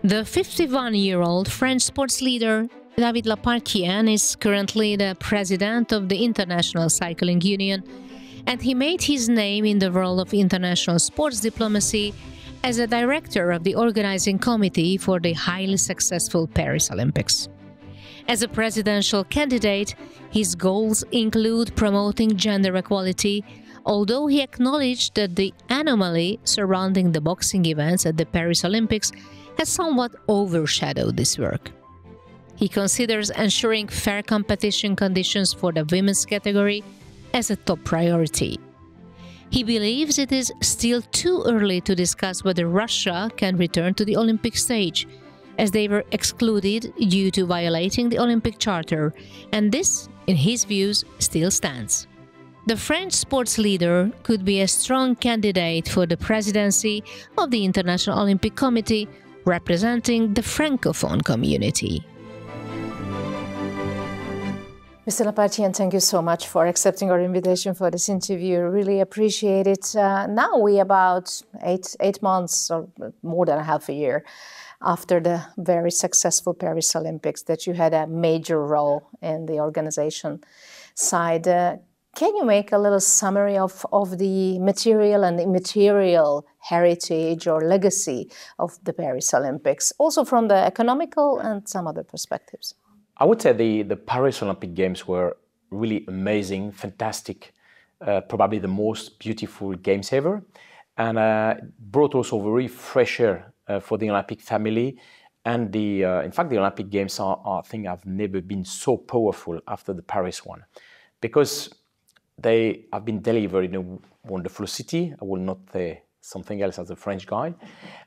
The 51-year-old French sports leader David Lappartient is currently the president of the International Cycling Union, and he made his name in the world of international sports diplomacy as a director of the organizing committee for the highly successful Paris Olympics. As a presidential candidate, his goals include promoting gender equality, although he acknowledged that the anomaly surrounding the boxing events at the Paris Olympics has somewhat overshadowed this work. He considers ensuring fair competition conditions for the women's category as a top priority. He believes it is still too early to discuss whether Russia can return to the Olympic stage, as they were excluded due to violating the Olympic Charter, and this, in his views, still stands. The French sports leader could be a strong candidate for the presidency of the International Olympic Committee, representing the Francophone community. Mr. Lappartient, thank you so much for accepting our invitation for this interview. Really appreciate it. Now we're about eight months, or more than half a year, after the very successful Paris Olympics, that you had a major role in the organization side. Can you make a little summary of the material and immaterial heritage or legacy of the Paris Olympics, also from the economical and some other perspectives? I would say the Paris Olympic Games were really amazing, fantastic, probably the most beautiful games ever, and brought also very fresh air for the Olympic family. And in fact, the Olympic Games I think have never been so powerful after the Paris one, because they have been delivered in a wonderful city. I will not say something else as a French guy,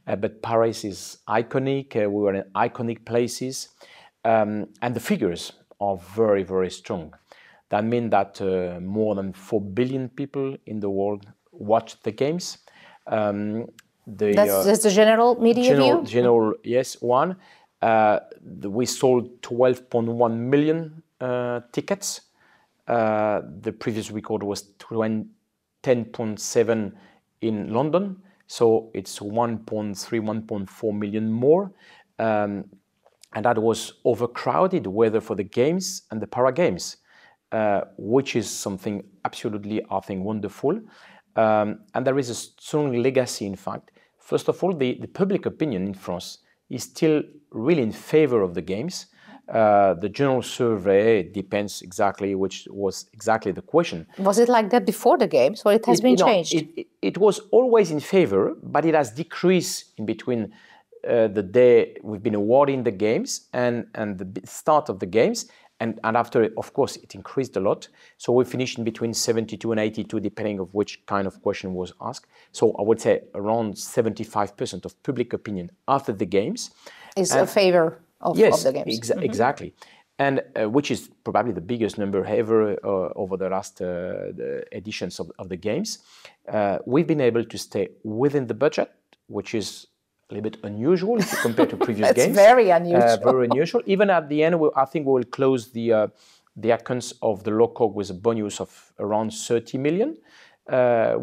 but Paris is iconic. We were in iconic places. And the figures are very, very strong. That means that more than 4 billion people in the world watched the games. That's the general media view? General, yes, one. We sold 12.1 million tickets. The previous record was 10.7 in London. So it's 1.3, 1.4 million more. And that was overcrowded, whether for the Games and the Para Games, which is something absolutely, I think, wonderful. And there is a strong legacy, in fact. First of all, the public opinion in France is still really in favor of the Games. The general survey depends exactly, which was exactly the question. Was it like that before the Games, or it has been changed? It was always in favor, but it has decreased in between the day we've been awarding the Games and the start of the Games. And after, of course, it increased a lot. So we finished in between 72 and 82, depending on which kind of question was asked. So I would say around 75% of public opinion after the Games is a favor of the Games. Exactly. And which is probably the biggest number ever over the last editions of the Games. We've been able to stay within the budget, which is a little bit unusual if you compare to previous games. It's very unusual. Very unusual. Even at the end, I think we will close the accounts of the local with a bonus of around 30 million,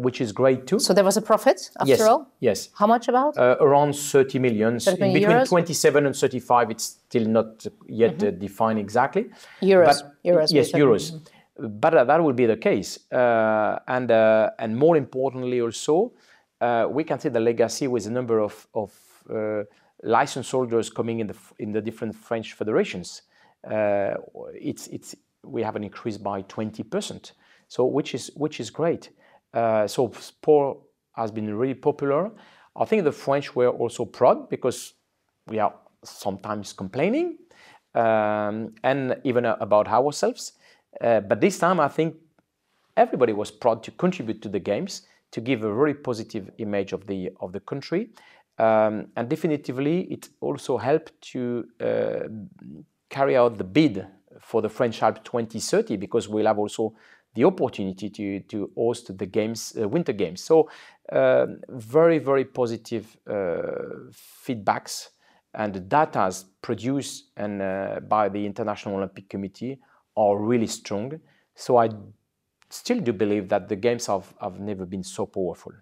which is great too. So there was a profit after all? Yes. How much about? Around 30 million. In between euros? 27 and 35, it's still not yet defined exactly. Euros. Yes, euros. But that will be the case. And more importantly also, we can see the legacy with the number of licensed holders coming in the different French federations. We have an increase by 20%, so which is great. So sport has been really popular. I think the French were also proud because we are sometimes complaining and even about ourselves. But this time, I think everybody was proud to contribute to the Games, to give a very positive image of the country, and definitively it also helped to carry out the bid for the French Alps 2030, because we'll have also the opportunity to host the Games, Winter Games. So very, very positive feedbacks, and the data produced by the International Olympic Committee are really strong. So I still do believe that the Games have never been so powerful.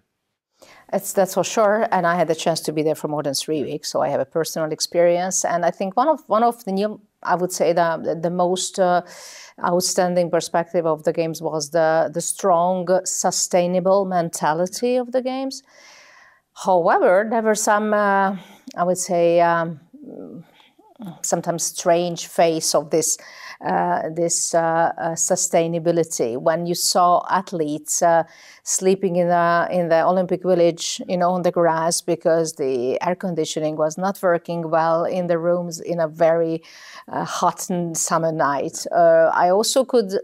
That's for sure, and I had the chance to be there for more than 3 weeks, so I have a personal experience. And I think one of the new, I would say, the most outstanding perspective of the games was the strong, sustainable mentality of the games. However, there were some, I would say, sometimes strange face of this sustainability. When you saw athletes sleeping in the Olympic Village, on the grass because the air conditioning was not working well in the rooms in a very hot and summer night. I also could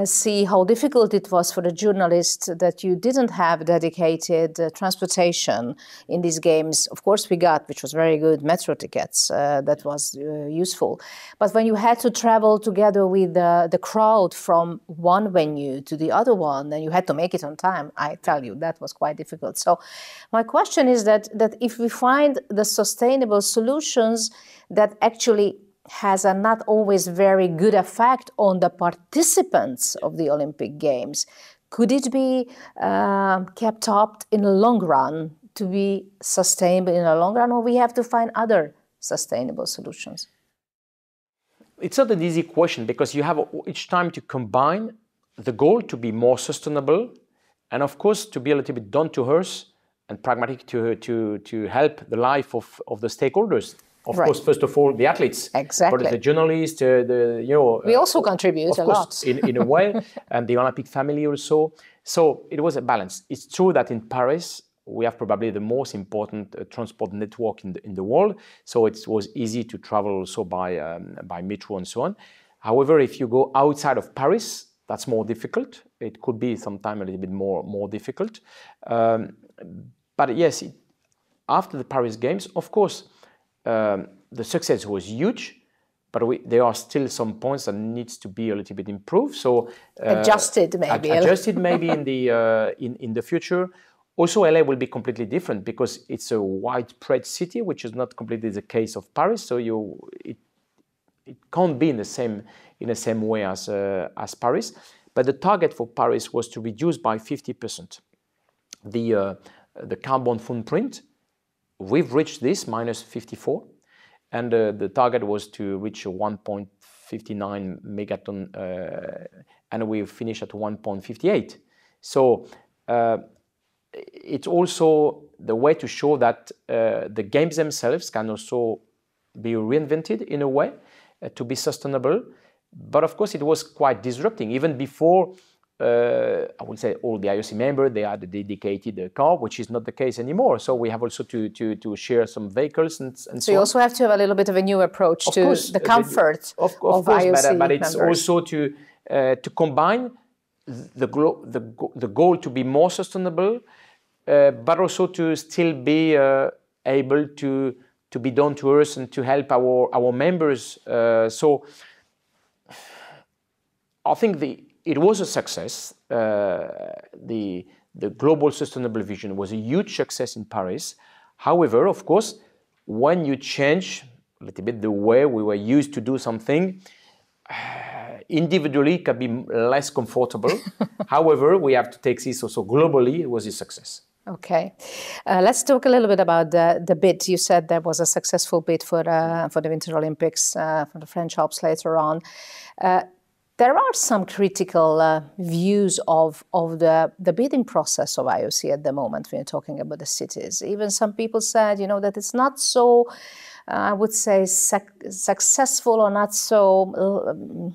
see how difficult it was for the journalists that you didn't have dedicated transportation in these games. Of course, we got, which was very good, metro tickets. That was useful. But when you had to travel together with the crowd from one venue to the other one, and you had to make it on time, I tell you, that was quite difficult. So my question is that if we find the sustainable solutions that actually has a not always very good effect on the participants of the Olympic Games, could it be kept up in the long run to be sustainable in the long run, or we have to find other sustainable solutions? It's not an easy question because you have each time to combine the goal to be more sustainable and of course to be a little bit down to earth and pragmatic to help the life of the stakeholders. Of course, first of all, the athletes, exactly, but the journalists, we also contribute a lot in a way, and the Olympic family also. So it was a balance. It's true that in Paris we have probably the most important transport network in the world, so it was easy to travel also by metro and so on. However, if you go outside of Paris, that's more difficult. It could be sometimes a little bit more difficult. But yes, after the Paris Games, of course. The success was huge, but there are still some points that needs to be a little bit improved. So adjusted maybe in the future. Also, LA will be completely different because it's a widespread city, which is not completely the case of Paris. So it can't be in the same way as Paris. But the target for Paris was to reduce by 50% the carbon footprint. We've reached this, minus 54, and the target was to reach 1.59 megaton, and we finished at 1.58. So it's also the way to show that the games themselves can also be reinvented in a way to be sustainable. But of course, it was quite disrupting. Even before, I would say all the IOC members, they had a dedicated car, which is not the case anymore. So we have also to share some vehicles and so on. So you also have to have a little bit of a new approach to the comfort of course, IOC but it's members. Also to combine the goal to be more sustainable, but also to still be able to be down to earth and to help our members. So I think it was a success. The global sustainable vision was a huge success in Paris. However, of course, when you change a little bit the way we were used to do something, individually it can be less comfortable. However, we have to take this also globally. It was a success. Okay, let's talk a little bit about the bid. You said there was a successful bid for the Winter Olympics for the French Alps later on. There are some critical views of the bidding process of IOC at the moment when you're talking about the cities. Even some people said, that it's not so, I would say, successful or not so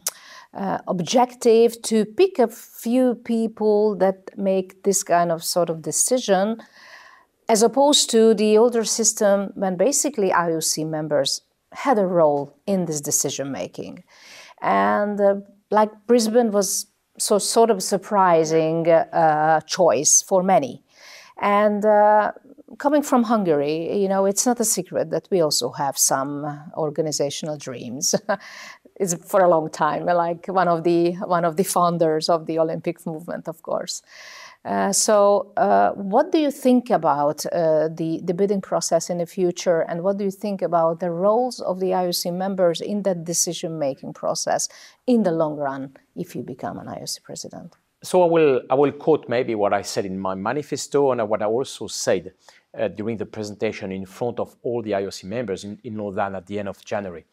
objective to pick a few people that make this kind of sort of decision, as opposed to the older system when basically IOC members had a role in this decision making. And like Brisbane was sort of surprising choice for many. And coming from Hungary, it's not a secret that we also have some organizational dreams. It's for a long time, like one of the founders of the Olympic movement, of course. So what do you think about the bidding process in the future, and what do you think about the roles of the IOC members in that decision-making process in the long run if you become an IOC president? So I will quote maybe what I said in my manifesto and what I also said during the presentation in front of all the IOC members in Lausanne at the end of January.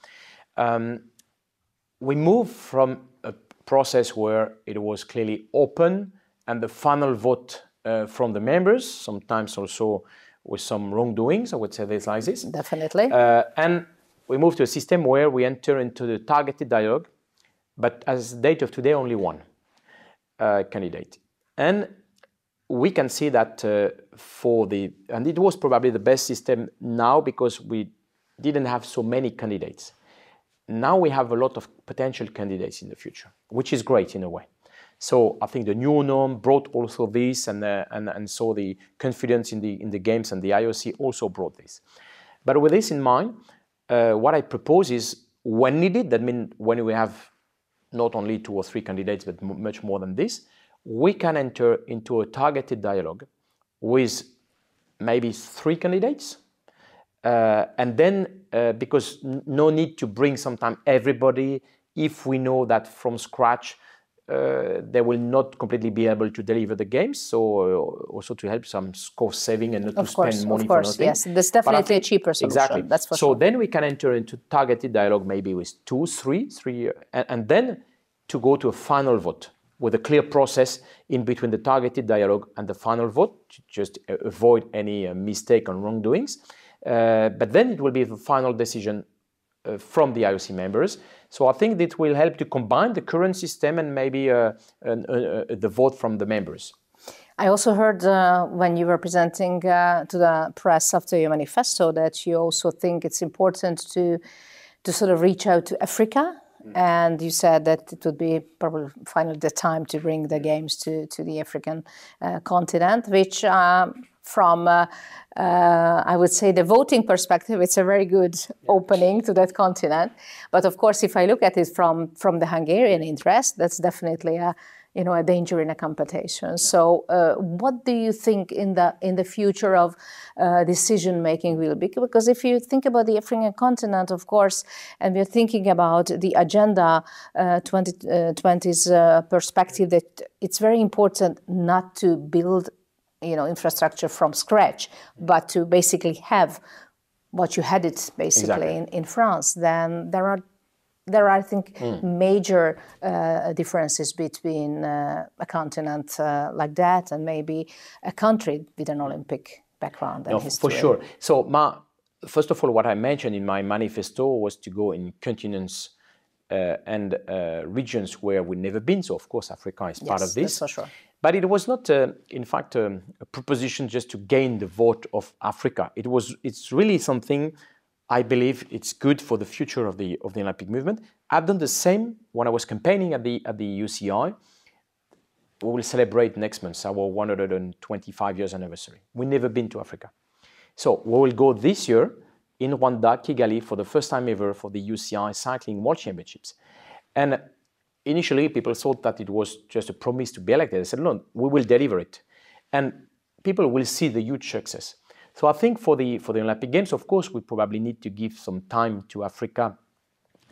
We moved from a process where it was clearly open and the final vote from the members, sometimes also with some wrongdoings, I would say this like this. Definitely. And we moved to a system where we enter into the targeted dialogue, but as the date of today, only one candidate. And we can see that and it was probably the best system now because we didn't have so many candidates. Now we have a lot of potential candidates in the future, which is great in a way. So I think the new norm brought also this, and so the confidence in the games, and the IOC also brought this. But with this in mind, what I propose is, when needed, that means when we have not only 2 or 3 candidates, but much more than this, we can enter into a targeted dialogue with maybe 3 candidates. And then, because no need to bring sometimes everybody, if we know that from scratch they will not completely be able to deliver the games, so also to help some cost saving and not to spend money for nothing. Yes, there's definitely a cheaper solution. Exactly. That's for so sure. Then we can enter into targeted dialogue maybe with 2, 3, and then to go to a final vote with a clear process in between the targeted dialogue and the final vote, to just avoid any mistake and wrongdoings. But then it will be the final decision from the IOC members. So I think that will help to combine the current system and maybe the vote from the members. I also heard when you were presenting to the press after your manifesto that you also think it's important to sort of reach out to Africa. And you said that it would be probably finally the time to bring the games to the African continent, which from, I would say, the voting perspective, it's a very good opening to that continent. But of course, if I look at it from the Hungarian interest, that's definitely a danger in a competition. So what do you think in the future of decision making will be? Because if you think about the African continent, of course, and we're thinking about the Agenda 2020's perspective, that it's very important not to build infrastructure from scratch, but to basically have what you had it basically in France, then there are, I think, major differences between a continent like that and maybe a country with an Olympic background and history. For sure. So, first of all, what I mentioned in my manifesto was to go in continents and regions where we've never been. So, of course, Africa is part of this. That's for sure. But it was not, in fact, a proposition just to gain the vote of Africa. It's really something. I believe it's good for the future of the Olympic movement. I've done the same when I was campaigning at the UCI. We will celebrate next month our 125 years anniversary. We've never been to Africa. So we will go this year in Rwanda, Kigali, for the first time ever for the UCI Cycling World Championships. And initially people thought that it was just a promise to be elected. I said, no, we will deliver it. And people will see the huge success. So I think for the Olympic Games, of course, we probably need to give some time to Africa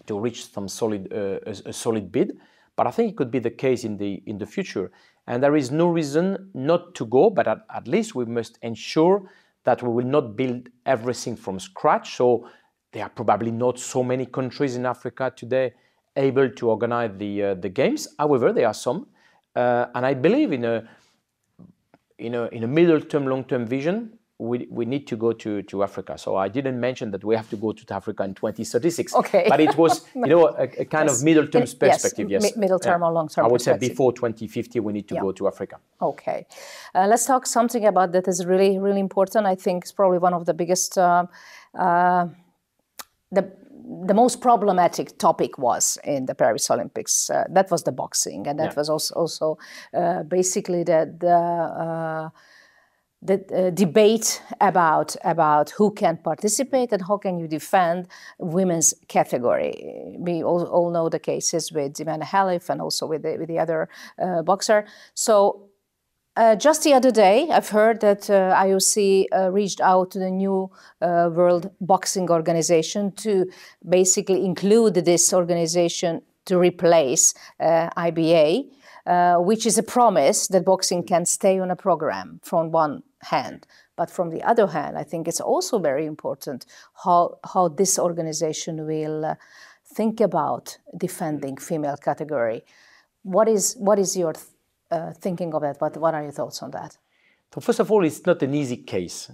to reach some a solid bid. But I think it could be the case in the future. And there is no reason not to go, but at least we must ensure that we will not build everything from scratch. So there are probably not so many countries in Africa today able to organize the games. However, there are some. And I believe in a middle-term, long-term vision, we need to go to Africa. So I didn't mention that we have to go to Africa in 2036. Okay. But it was, a kind of middle-term perspective. Yes. Middle-term or long-term. I would say before 2050, we need to go to Africa. Okay. Let's talk something about that is really, really important. I think it's probably one of the biggest, the most problematic topic was in the Paris Olympics. That was the boxing. And that was also basically the debate about who can participate and how can you defend women's category. We all know the cases with Imane Khalif and also with the other boxer. So just the other day, I've heard that IOC reached out to the new World Boxing Organization to basically include this organization to replace IBA, which is a promise that boxing can stay on a program from one hand. But from the other hand, I think it's also very important how this organization will think about defending female category. What is your thinking of that? What are your thoughts on that? So first of all, it's not an easy case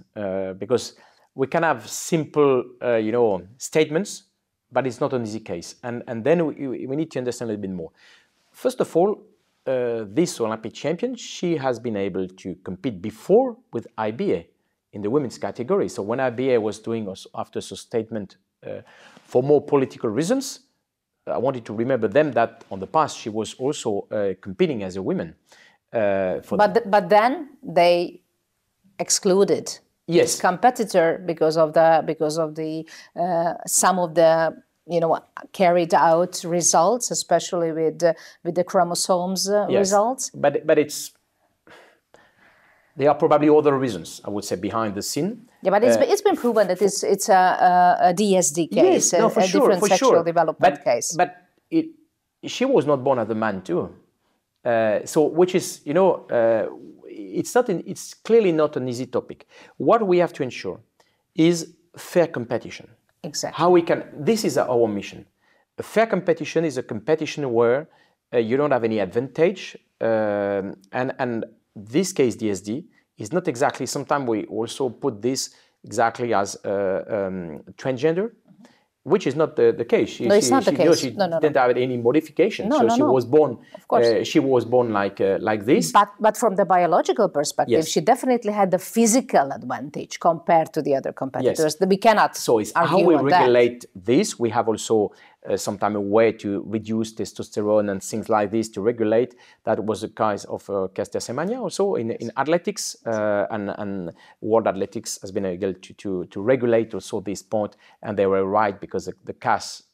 because we can have simple, statements, but it's not an easy case. And then we need to understand a little bit more. First of all, this Olympic champion, she has been able to compete before with IBA in the women's category. So when IBA was doing after a statement for more political reasons, I wanted to remember them that on the past she was also competing as a woman. But then they excluded this competitor because of the some of the carried out results, especially with the chromosomes results. But there are probably other reasons, I would say, behind the scene. Yeah, but it's been proven that it's a DSD case, yes, a different sexual development case. But she was not born as a man too. So, which is, it's clearly not an easy topic. What we have to ensure is fair competition. Exactly. How we can, this is our mission. A fair competition is a competition where you don't have any advantage. And this case, DSD, is not exactly, sometimes we also put this exactly as transgender, which is not the case. It's not the case. She didn't have any modification. She was born. Of course. She was born like this. But from the biological perspective, she definitely had the physical advantage compared to the other competitors. Yes. We cannot. So it's how we regulate this. We have also sometimes a way to reduce testosterone and things like this to regulate. That was the case of Caster Semenya also in athletics, and World Athletics has been able to regulate also this point, and they were right because the CAS,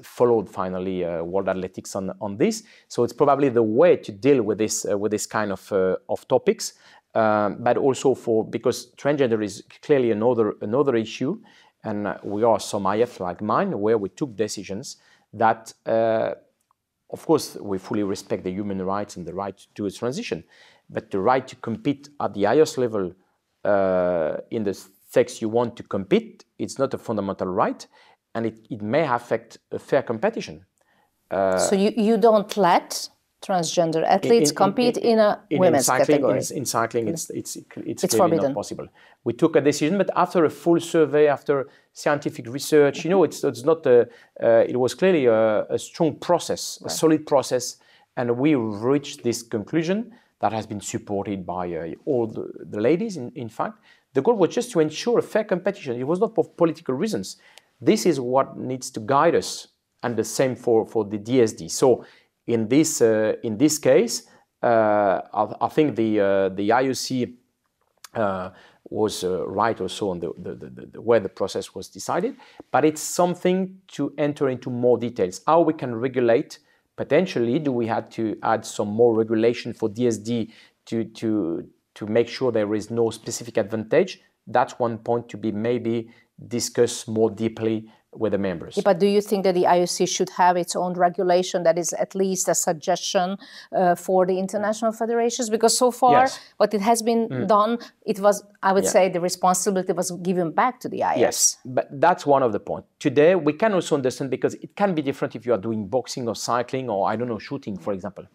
followed finally World Athletics on this. So it's probably the way to deal with this kind of topics, but also because transgender is clearly another issue. And we are some IF like mine where we took decisions that, of course, we fully respect the human rights and the right to a transition, but the right to compete at the highest level in the sex you want to compete, it's not a fundamental right, and it may affect a fair competition. So you don't let transgender athletes compete in a women's category? In cycling, it's clearly not possible. We took a decision, but after a full survey, after scientific research, it's not it was clearly a strong process, a solid process, and we reached this conclusion that has been supported by all the ladies, in fact. The goal was just to ensure a fair competition. It was not for political reasons. This is what needs to guide us, and the same for the DSD. So in this case, I think the IOC was right also on the way the process was decided, but it's something to enter into more details. How we can regulate, potentially, do we have to add some more regulation for DSD to make sure there is no specific advantage? That's one point to be maybe discussed more deeply with the members. Yeah, but do you think that the IOC should have its own regulation that is at least a suggestion for the international federations? Because so far, what it has been done, it was, I would say, the responsibility was given back to the IOC. Yes, but that's one of the points. Today, we can also understand, because it can be different if you are doing boxing or cycling or, I don't know, shooting, for example.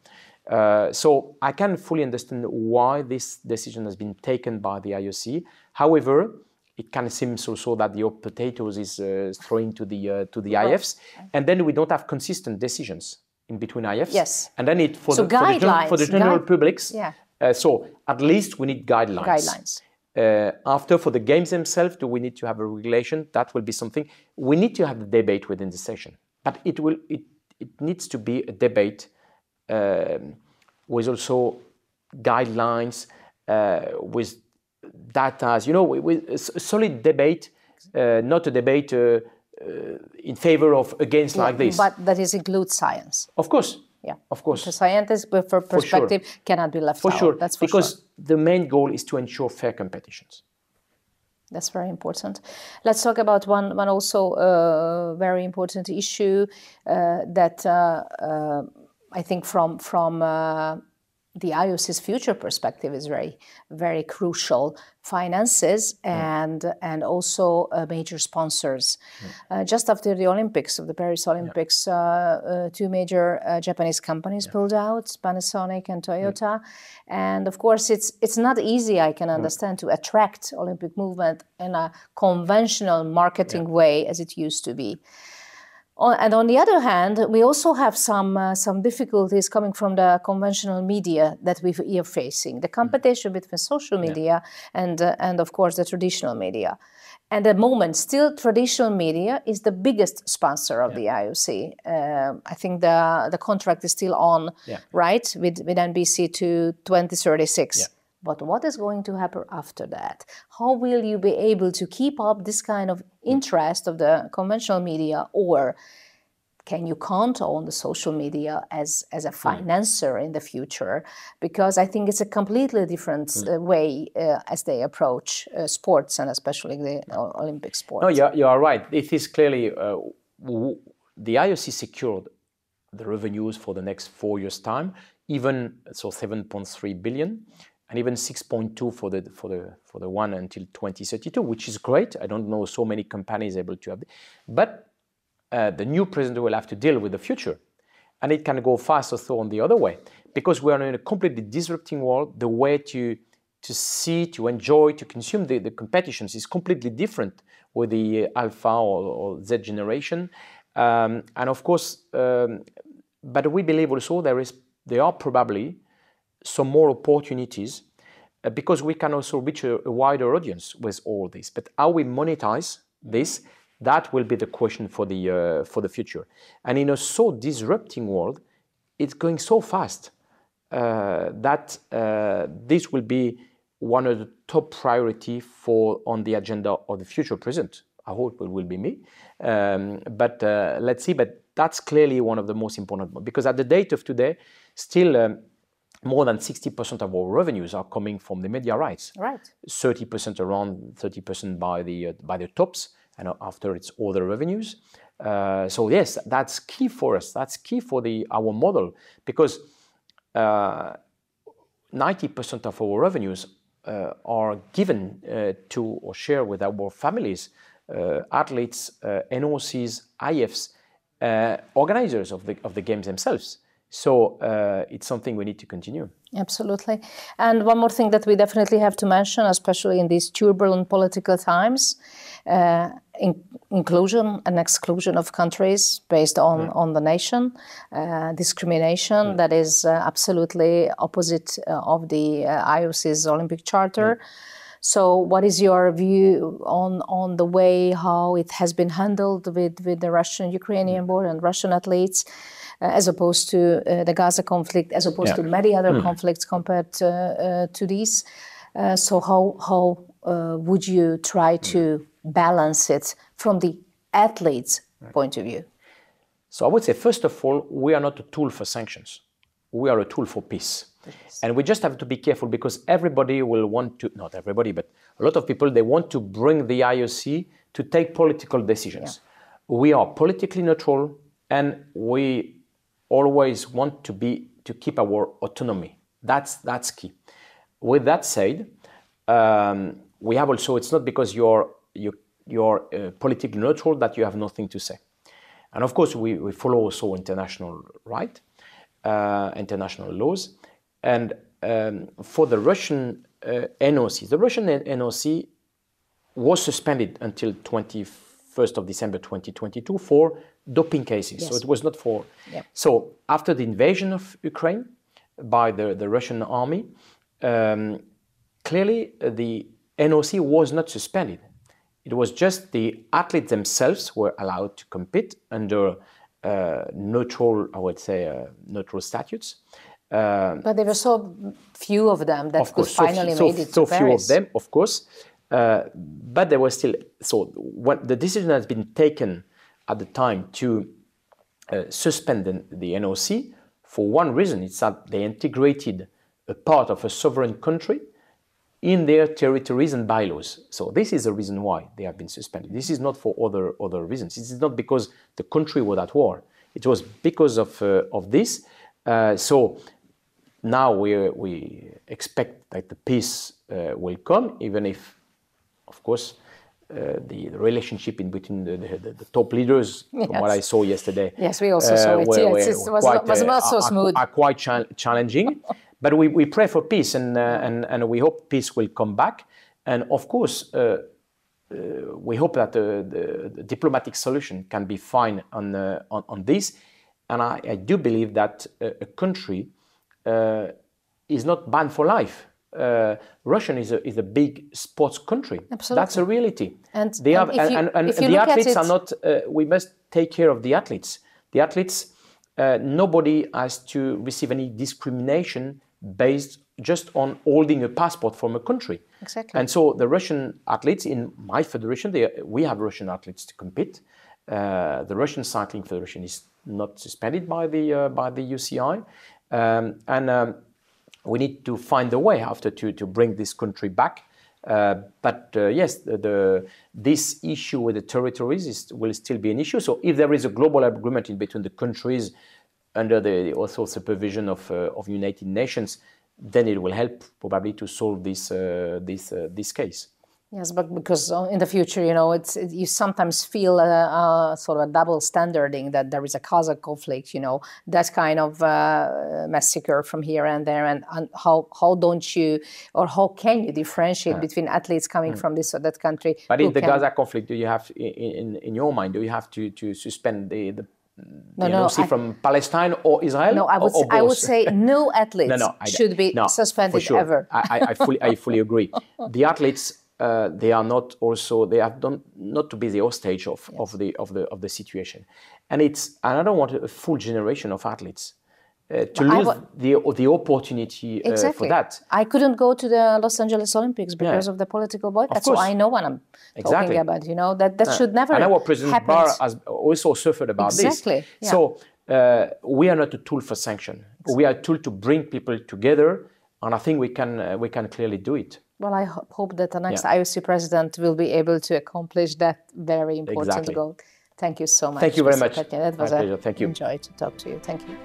So I can fully understand why this decision has been taken by the IOC. However, it can seem also that the hot potatoes is thrown to the IFs, and then we don't have consistent decisions in between IFs. Yes. And then for the general publics. Yeah. So at least we need guidelines. After, for the games themselves, do we need to have a regulation? That will be something. We need to have the debate within the session, but it needs to be a debate with also guidelines, with data, with a solid debate, not a debate in favor of against like this. But that includes science. Of course. Yeah. Of course. The scientist perspective cannot be left out. For sure. That's for because the main goal is to ensure fair competitions. That's very important. Let's talk about one also very important issue that I think from the IOC's future perspective is very crucial: finances and also major sponsors. Just after the Olympics, of the Paris Olympics, two major Japanese companies pulled out, Panasonic and Toyota. And of course, it's not easy, I can understand, to attract Olympic movement in a conventional marketing way as it used to be. And on the other hand, we also have some difficulties coming from the conventional media that we are facing. The competition between social media and of course the traditional media. And at the moment, still traditional media is the biggest sponsor of the IOC. I think the contract is still on, right, with NBC to 2036. Yeah. But what is going to happen after that? How will you be able to keep up this kind of interest of the conventional media, or can you count on the social media as a financer in the future? Because I think it's a completely different way as they approach sports, and especially the Olympic sports. No, you are right. It is clearly the IOC secured the revenues for the next 4 years' time, even so 7.3 billion. And even 6.2 for the one until 2032, which is great. I don't know so many companies able to have it. But the new president will have to deal with the future. And it can go fast also on the other way. Because we are in a completely disrupting world. The way to see, to enjoy, to consume the competitions is completely different with the Alpha or Z generation. And of course, but we believe also there are probably some more opportunities because we can also reach a wider audience with all this. But how we monetize this, that will be the question for the future. And in a so disrupting world, it's going so fast that this will be one of the top priority on the agenda of the future president. I hope it will be me. But let's see. But that's clearly one of the most important ones. Because at the date of today, still more than 60% of our revenues are coming from the media rights. Right. 30%, around 30% by the tops, and after it's all the revenues. So yes, that's key for us. That's key for our model, because 90% of our revenues are given to or share with our families, athletes, NOCs, IFs, organizers of the games themselves. So it's something we need to continue. Absolutely. And one more thing that we definitely have to mention, especially in these turbulent political times, inclusion and exclusion of countries based on the nation, discrimination that is absolutely opposite of the IOC's Olympic Charter. So what is your view on the way how it has been handled with the Russian-Ukrainian border and Russian athletes, as opposed to the Gaza conflict, as opposed to many other conflicts compared to these? So how would you try to balance it from the athlete's point of view? So I would say, first of all, we are not a tool for sanctions. We are a tool for peace. Yes. And we just have to be careful, because everybody will want to, not everybody, but a lot of people, they want to bring the IOC to take political decisions. Yeah. We are politically neutral, and we always want to keep our autonomy. That's key. With that said, we have also, it's not because you're politically neutral that you have nothing to say. And of course, we follow also international right, international laws. And for the Russian NOC, the Russian NOC was suspended until 21st of December 2022 for doping cases. Yes. So it was not for... Yeah. So after the invasion of Ukraine by the Russian army, clearly the NOC was not suspended. It was just the athletes themselves were allowed to compete under neutral, I would say, neutral statutes. But there were so few of them that could finally made it to Paris. So few of them, of course. But there was still... So when the decision has been taken at the time to suspend the NOC, for one reason, it's that they integrated a part of a sovereign country in their territories and bylaws. So this is the reason why they have been suspended. This is not for other reasons. This is not because the country was at war. It was because of this. So now we expect that the peace will come, even if, of course, the relationship in between the top leaders, yes. from what I saw yesterday, yes, we also saw it. It was not so smooth. Are quite challenging. But we pray for peace, and we hope peace will come back. And of course, we hope that the diplomatic solution can be found on this. And I do believe that a country is not banned for life. Russia is a big sports country. Absolutely. That's a reality. And they have, and the athletes are not. We must take care of the athletes. The athletes, nobody has to receive any discrimination based just on holding a passport from a country. Exactly. And so the Russian athletes in my federation, we have Russian athletes to compete. The Russian Cycling Federation is not suspended by the UCI, we need to find a way after to bring this country back. But yes, this issue with the territories will still be an issue. So if there is a global agreement in between the countries under the also supervision of United Nations, then it will help probably to solve this case. Yes, but because in the future, you sometimes feel sort of a double standarding, that there is a Kazakh conflict, that kind of massacre from here and there, and how don't you, or how can you differentiate between athletes coming from this or that country? But in the Gaza conflict, do you have, in your mind, do you have to suspend the NOC from Palestine or Israel? No, I would say no athletes should be suspended for sure. ever. I fully agree. The athletes. They are not also. They have done not to be the hostage of the situation, and I don't want a full generation of athletes to lose the opportunity for that. I couldn't go to the Los Angeles Olympics because of the political boycott. So I know what I'm talking about. That should never happen. And our President Barr has also suffered about this. Yeah. So we are not a tool for sanction. We are a tool to bring people together, and I think we can clearly do it. Well, I hope that the next IOC president will be able to accomplish that very important goal. Thank you so much. Thank you very much. It was my pleasure. Thank you. Enjoy to talk to you. Thank you.